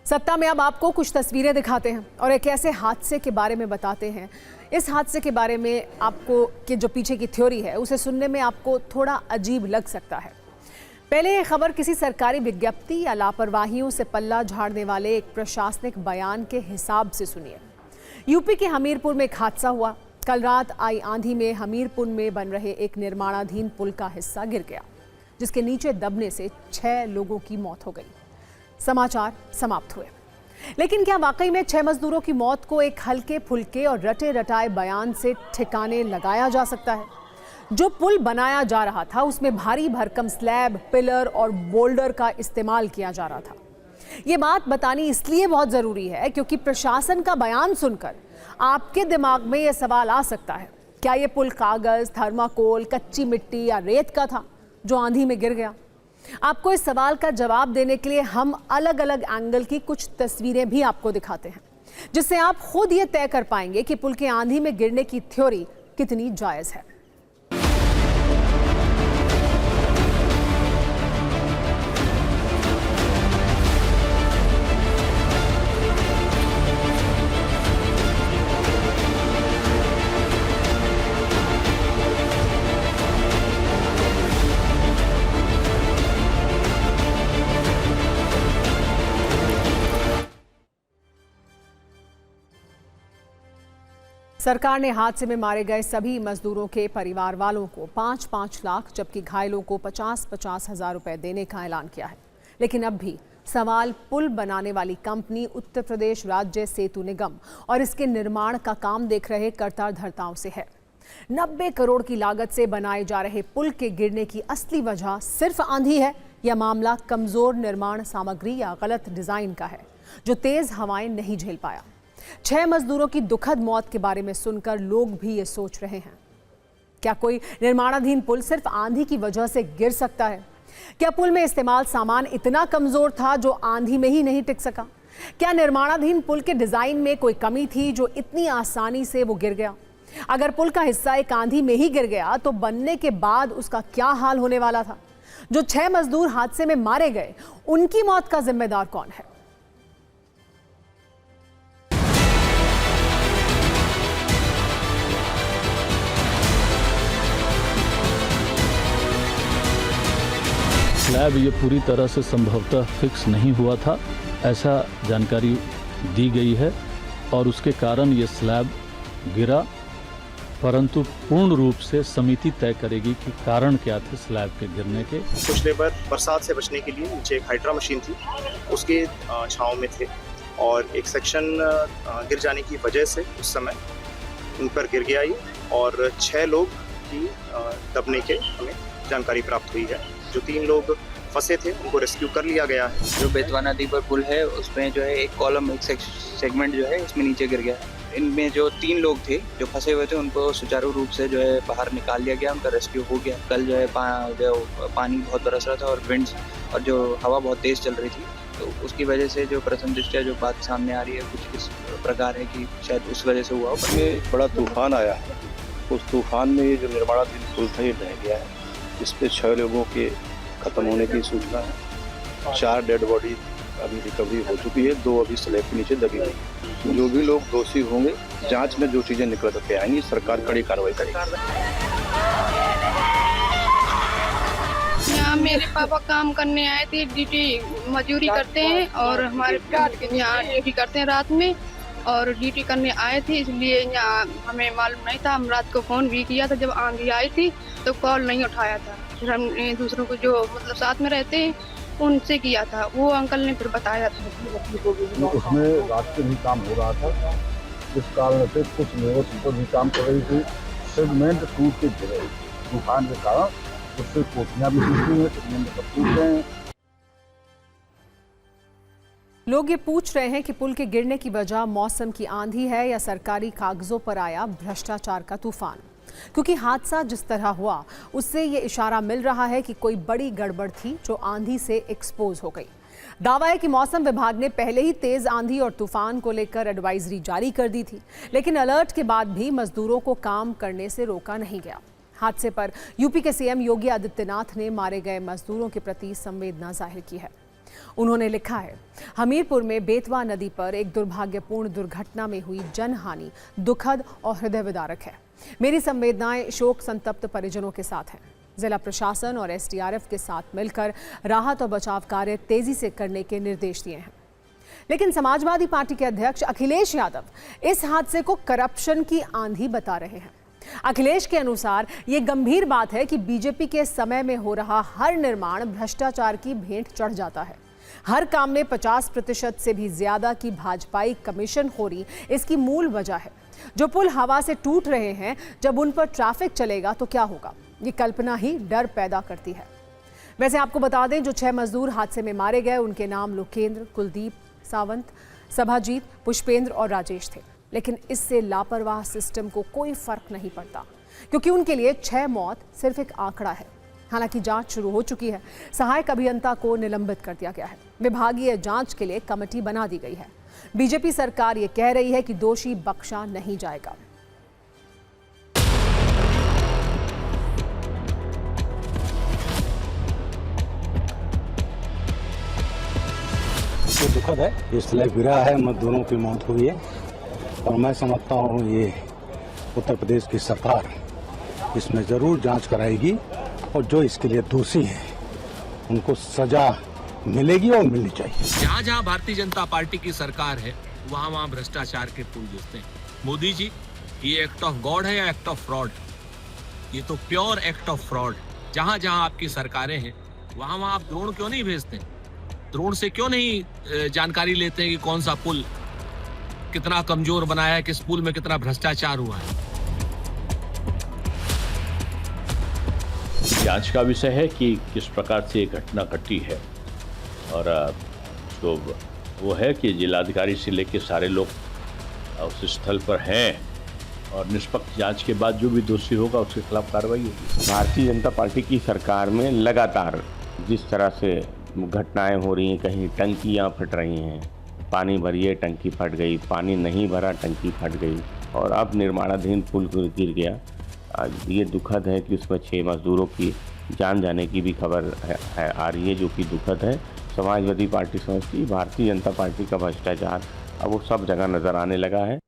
सत्ता में अब आपको कुछ तस्वीरें दिखाते हैं और एक ऐसे हादसे के बारे में बताते हैं। इस हादसे के बारे में आपको कि जो पीछे की थ्योरी है उसे सुनने में आपको थोड़ा अजीब लग सकता है। पहले ये खबर किसी सरकारी विज्ञप्ति या लापरवाहियों से पल्ला झाड़ने वाले एक प्रशासनिक बयान के हिसाब से सुनिए। यूपी के हमीरपुर में एक हादसा हुआ। कल रात आई आंधी में हमीरपुर में बन रहे एक निर्माणाधीन पुल का हिस्सा गिर गया, जिसके नीचे दबने से 6 लोगों की मौत हो गई। समाचार समाप्त हुए। लेकिन क्या वाकई में 6 मजदूरों की मौत को एक हल्के फुल्के और रटे रटाए बयान से ठिकाने लगाया जा सकता है? जो पुल बनाया जा रहा था उसमें भारी भरकम स्लैब, पिलर और बोल्डर का इस्तेमाल किया जा रहा था। ये बात बतानी इसलिए बहुत जरूरी है क्योंकि प्रशासन का बयान सुनकर आपके दिमाग में यह सवाल आ सकता है, क्या ये पुल कागज, थर्माकोल, कच्ची मिट्टी या रेत का था जो आंधी में गिर गया? आपको इस सवाल का जवाब देने के लिए हम अलग अलग एंगल की कुछ तस्वीरें भी आपको दिखाते हैं, जिससे आप खुद ये तय कर पाएंगे कि पुल के आंधी में गिरने की थ्योरी कितनी जायज है। सरकार ने हादसे में मारे गए सभी मजदूरों के परिवार वालों को 5-5 लाख जबकि घायलों को 50-50 हजार रुपए देने का ऐलान किया है। लेकिन अब भी सवाल पुल बनाने वाली कंपनी उत्तर प्रदेश राज्य सेतु निगम और इसके निर्माण का काम देख रहे कर्ता धर्ताओं से है। 90 करोड़ की लागत से बनाए जा रहे पुल के गिरने की असली वजह सिर्फ आंधी है या मामला कमजोर निर्माण सामग्री या गलत डिजाइन का है जो तेज हवाएं नहीं झेल पाया? 6 मजदूरों की दुखद मौत के बारे में सुनकर लोग भी ये सोच रहे हैं, क्या कोई निर्माणाधीन पुल सिर्फ आंधी की वजह से गिर सकता है? क्या पुल में इस्तेमाल सामान इतना कमजोर था जो आंधी में ही नहीं टिक सका? क्या निर्माणाधीन पुल के डिजाइन में कोई कमी थी जो इतनी आसानी से वो गिर गया? अगर पुल का हिस्सा एक आंधी में ही गिर गया तो बनने के बाद उसका क्या हाल होने वाला था? जो 6 मजदूर हादसे में मारे गए, उनकी मौत का जिम्मेदार कौन है? स्लैब ये पूरी तरह से संभवतः फिक्स नहीं हुआ था, ऐसा जानकारी दी गई है और उसके कारण ये स्लैब गिरा, परंतु पूर्ण रूप से समिति तय करेगी कि कारण क्या थे स्लैब के गिरने के। कुछ लेबर बरसात से बचने के लिए नीचे एक हाइड्रा मशीन थी, उसके छांव में थे और एक सेक्शन गिर जाने की वजह से उस समय उन पर गिर गया ये और 6 लोग की दबने के हमें जानकारी प्राप्त हुई है। जो 3 लोग फंसे थे उनको रेस्क्यू कर लिया गया है। जो बेतवा नदी पर पुल है उसमें जो है एक कॉलम, एक सेगमेंट जो है उसमें नीचे गिर गया है। इनमें जो 3 लोग थे जो फंसे हुए थे उनको सुचारू रूप से जो है बाहर निकाल लिया गया, उनका रेस्क्यू हो गया। कल जो है पानी बहुत बरस रहा था और विंड्स और जो हवा बहुत तेज़ चल रही थी, तो उसकी वजह से जो प्रथम दृष्टया जो बात सामने आ रही है कुछ इस प्रकार है कि शायद उस वजह से हुआ हो। ये बड़ा तूफान आया, उस तूफान में ये जो निर्माणाधीन पुल था ये ढह गया है। इस पे 6 लोगों के खत्म होने की सूचना है। 4 डेड बॉडी अभी रिकवरी हो चुकी है, 2 अभी स्लैब के नीचे दबी हुई। जो भी लोग दोषी होंगे, जांच में जो चीजें निकल करके आएंगी, सरकार कड़ी कार्रवाई करेगी। यहाँ मेरे पापा काम करने आए थे, ड्यूटी मजदूरी करते हैं और हमारे यहाँ ड्यूटी करते हैं रात में और ड्यूटी करने आए थे, इसलिए यहाँ हमें मालूम नहीं था। हम रात को फ़ोन भी किया था, जब आंधी आई थी तो कॉल नहीं उठाया था। फिर हमने दूसरों को जो मतलब साथ में रहते हैं उनसे किया था, वो अंकल ने फिर बताया था। उसमें रात में भी काम हो रहा था, इस कारण से कुछ लेबर ऊपर भी काम कर रही थी। सेगमेंट टूट के गिरे तूफान के कारण, उससे कोठियाँ भी टूटी हैं, सेगमेंट सब टूट गए हैं। लोग ये पूछ रहे हैं कि पुल के गिरने की वजह मौसम की आंधी है या सरकारी कागजों पर आया भ्रष्टाचार का तूफान, क्योंकि हादसा जिस तरह हुआ उससे ये इशारा मिल रहा है कि कोई बड़ी गड़बड़ थी जो आंधी से एक्सपोज हो गई। दावा है कि मौसम विभाग ने पहले ही तेज आंधी और तूफान को लेकर एडवाइजरी जारी कर दी थी, लेकिन अलर्ट के बाद भी मजदूरों को काम करने से रोका नहीं गया। हादसे पर यूपी के सीएम योगी आदित्यनाथ ने मारे गए मजदूरों के प्रति संवेदना जाहिर की है। उन्होंने लिखा है, हमीरपुर में बेतवा नदी पर एक दुर्भाग्यपूर्ण दुर्घटना में हुई जनहानि दुखद और हृदय विदारक है। मेरी संवेदनाएं शोक संतप्त परिजनों के साथ हैं। जिला प्रशासन और एसडीआरएफ के साथ मिलकर राहत और बचाव कार्य तेजी से करने के निर्देश दिए हैं। लेकिन समाजवादी पार्टी के अध्यक्ष अखिलेश यादव इस हादसे को करप्शन की आंधी बता रहे हैं। अखिलेश के अनुसार ये गंभीर बात है कि बीजेपी के समय में हो रहा हर निर्माण भ्रष्टाचार की भेंट चढ़ जाता है। हर काम में 50% से भी ज्यादा की भाजपाई कमीशन खोरी इसकी मूल वजह है। जो पुल हवा से टूट रहे हैं, जब उन पर ट्रैफिक चलेगा तो क्या होगा, ये कल्पना ही डर पैदा करती है। वैसे आपको बता दें, जो 6 मजदूर हादसे में मारे गए उनके नाम लोकेंद्र, कुलदीप, सावंत, सभाजीत, पुष्पेंद्र और राजेश थे। लेकिन इससे लापरवाह सिस्टम को कोई फर्क नहीं पड़ता, क्योंकि उनके लिए 6 मौत सिर्फ एक आंकड़ा है। हालांकि जांच शुरू हो चुकी है। सहायक अभियंता को निलंबित कर दिया गया है। विभागीय जांच के लिए कमेटी बना दी गई है। बीजेपी सरकार ये कह रही है कि दोषी बख्शा नहीं जाएगा। ये दुखद है, ये स्लैब गिरा है, मजदूरों की मौत हुई है और मैं समझता हूँ ये उत्तर प्रदेश की सरकार इसमें जरूर जांच कराएगी और जो इसके लिए दोषी हैं उनको सजा मिलेगी और मिलनी चाहिए। जहाँ जहाँ भारतीय जनता पार्टी की सरकार है वहाँ वहाँ भ्रष्टाचार के पुल गिरते हैं। मोदी जी, ये एक्ट ऑफ गॉड है या एक्ट ऑफ फ्रॉड? ये तो प्योर एक्ट ऑफ फ्रॉड। जहाँ जहाँ आपकी सरकारें हैं वहाँ वहाँ आप ड्रोन क्यों नहीं भेजते? ड्रोन से क्यों नहीं जानकारी लेते हैं कि कौन सा पुल कितना कमजोर बनाया है, किस पुल में कितना भ्रष्टाचार हुआ है? जांच का विषय है कि किस प्रकार से ये घटना घटी है और तो वो है कि जिलाधिकारी से लेकर सारे लोग उस स्थल पर हैं और निष्पक्ष जांच के बाद जो भी दोषी होगा उसके खिलाफ कार्रवाई होगी। भारतीय जनता पार्टी की सरकार में लगातार जिस तरह से घटनाएं हो रही हैं, कहीं टंकियां फट रही हैं, पानी भरिए टंकी फट गई, पानी नहीं भरा टंकी फट गई और अब निर्माणाधीन पुल गिर गया। आज ये दुखद है कि उसमें 6 मजदूरों की जान जाने की भी खबर आ रही है, जो कि दुखद है। समाजवादी पार्टी समझती है भारतीय जनता पार्टी का भ्रष्टाचार अब वो सब जगह नजर आने लगा है।